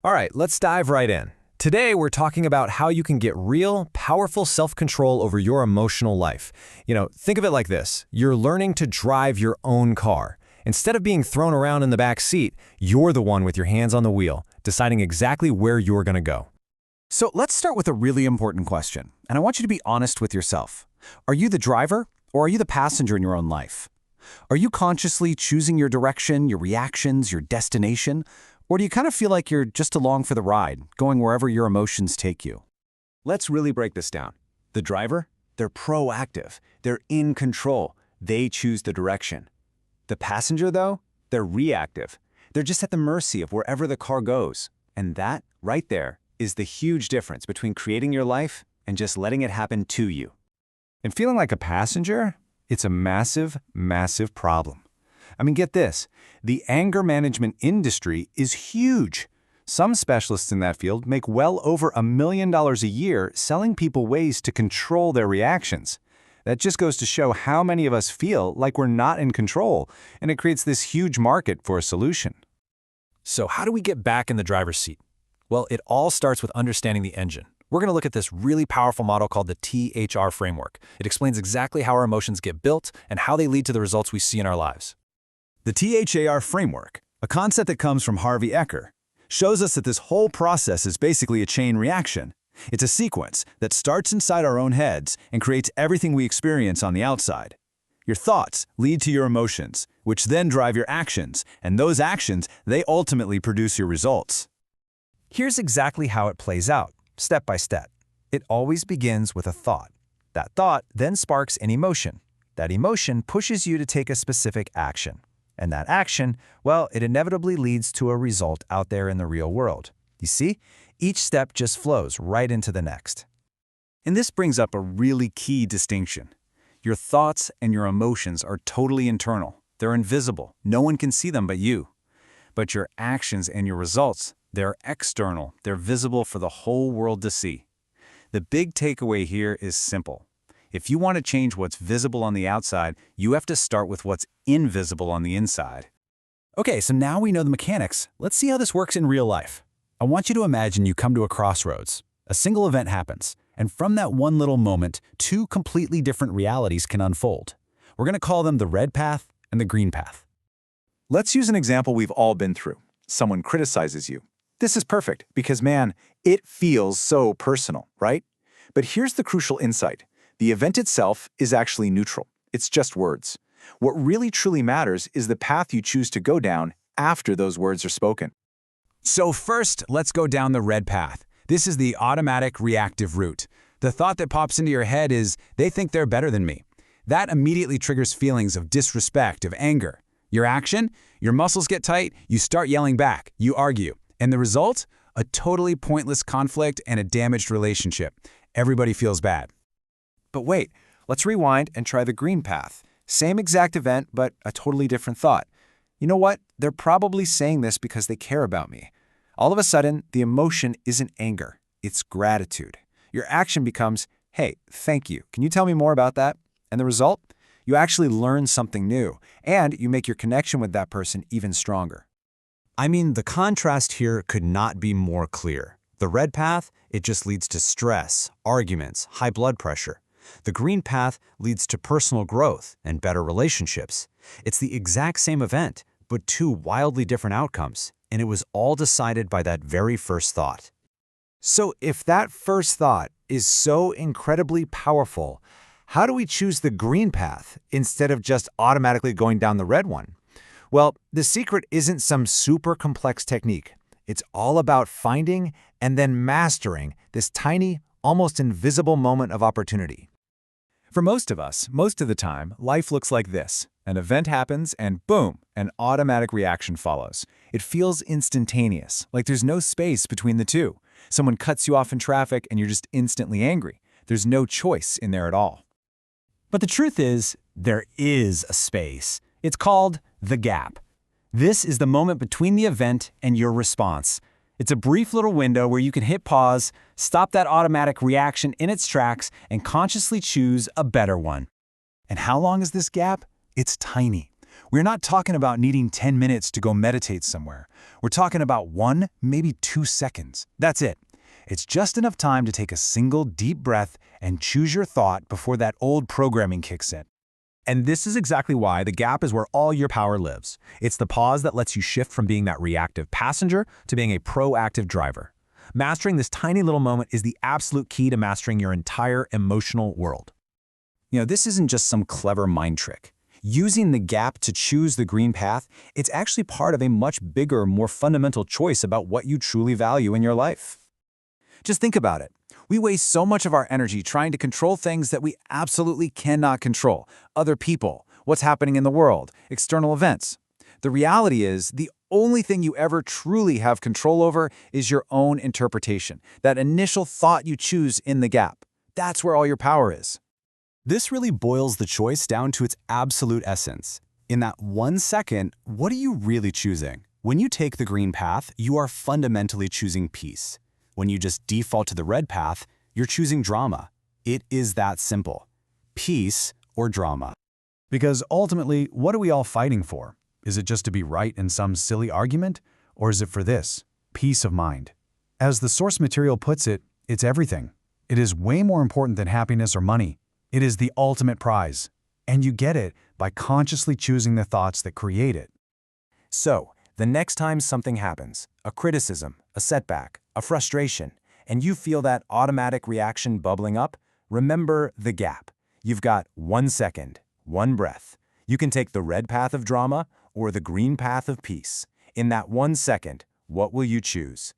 All right, let's dive right in. Today, we're talking about how you can get real, powerful self-control over your emotional life. Think of it like this. You're learning to drive your own car. Instead of being thrown around in the back seat, you're the one with your hands on the wheel, deciding exactly where you're going to go. So let's start with a really important question, and I want you to be honest with yourself. Are you the driver, or are you the passenger in your own life? Are you consciously choosing your direction, your reactions, your destination? Or do you kind of feel like you're just along for the ride, going wherever your emotions take you? Let's really break this down. The driver, they're proactive. They're in control. They choose the direction. The passenger, though, they're reactive. They're just at the mercy of wherever the car goes. And that, right there, is the huge difference between creating your life and just letting it happen to you. And feeling like a passenger? It's a massive, massive problem. Get this. The anger management industry is huge. Some specialists in that field make well over $1 million a year selling people ways to control their reactions. That just goes to show how many of us feel like we're not in control, and it creates this huge market for a solution. So how do we get back in the driver's seat? Well, it all starts with understanding the engine. We're going to look at this really powerful model called the THR framework. It explains exactly how our emotions get built and how they lead to the results we see in our lives. The THAR framework, a concept that comes from Harvey Eker, shows us that this whole process is basically a chain reaction. It's a sequence that starts inside our own heads and creates everything we experience on the outside. Your thoughts lead to your emotions, which then drive your actions, and those actions, they ultimately produce your results. Here's exactly how it plays out, step by step. It always begins with a thought. That thought then sparks an emotion. That emotion pushes you to take a specific action. And that action, well, it inevitably leads to a result out there in the real world. You see, each step just flows right into the next. And this brings up a really key distinction. Your thoughts and your emotions are totally internal. They're invisible. No one can see them but you. But your actions and your results, they're external. They're visible for the whole world to see. The big takeaway here is simple. If you want to change what's visible on the outside, you have to start with what's invisible on the inside. Okay, so now we know the mechanics. Let's see how this works in real life. I want you to imagine you come to a crossroads. A single event happens, and from that one little moment, two completely different realities can unfold. We're going to call them the red path and the green path. Let's use an example we've all been through. Someone criticizes you. This is perfect because, man, it feels so personal, right? But here's the crucial insight. The event itself is actually neutral. It's just words. What really truly matters is the path you choose to go down after those words are spoken. So first, let's go down the red path. This is the automatic reactive route. The thought that pops into your head is, they think they're better than me. That immediately triggers feelings of disrespect, of anger. Your action? Your muscles get tight, you start yelling back, you argue. And the result? A totally pointless conflict and a damaged relationship. Everybody feels bad. But wait, let's rewind and try the green path. Same exact event, but a totally different thought. You know what? They're probably saying this because they care about me. All of a sudden, the emotion isn't anger, it's gratitude. Your action becomes, hey, thank you. Can you tell me more about that? And the result? You actually learn something new, and you make your connection with that person even stronger. The contrast here could not be more clear. The red path, it just leads to stress, arguments, high blood pressure. The green path leads to personal growth and better relationships. It's the exact same event, but two wildly different outcomes, and it was all decided by that very first thought. So if that first thought is so incredibly powerful, how do we choose the green path instead of just automatically going down the red one? Well, the secret isn't some super complex technique. It's all about finding and then mastering this tiny, almost invisible moment of opportunity. For most of us, most of the time, life looks like this. An event happens and boom, an automatic reaction follows. It feels instantaneous, like there's no space between the two. Someone cuts you off in traffic and you're just instantly angry. There's no choice in there at all. But the truth is, there is a space. It's called the gap. This is the moment between the event and your response. It's a brief little window where you can hit pause, stop that automatic reaction in its tracks, and consciously choose a better one. And how long is this gap? It's tiny. We're not talking about needing 10 minutes to go meditate somewhere. We're talking about 1, maybe 2 seconds. That's it. It's just enough time to take a single deep breath and choose your thought before that old programming kicks in. And this is exactly why the gap is where all your power lives. It's the pause that lets you shift from being that reactive passenger to being a proactive driver. Mastering this tiny little moment is the absolute key to mastering your entire emotional world. This isn't just some clever mind trick. Using the gap to choose the green path, it's actually part of a much bigger, more fundamental choice about what you truly value in your life. Just think about it. We waste so much of our energy trying to control things that we absolutely cannot control. Other people, what's happening in the world, external events. The reality is, the only thing you ever truly have control over is your own interpretation, that initial thought you choose in the gap. That's where all your power is. This really boils the choice down to its absolute essence. In that 1 second, what are you really choosing? When you take the green path, you are fundamentally choosing peace. When you just default to the red path, you're choosing drama. It is that simple. Peace or drama. Because ultimately, what are we all fighting for? Is it just to be right in some silly argument? Or is it for this, peace of mind? As the source material puts it, it's everything. It is way more important than happiness or money. It is the ultimate prize. And you get it by consciously choosing the thoughts that create it. So, the next time something happens, a criticism, a setback, a frustration, and you feel that automatic reaction bubbling up, remember the gap. You've got 1 second, 1 breath. You can take the red path of drama or the green path of peace. In that 1 second, what will you choose?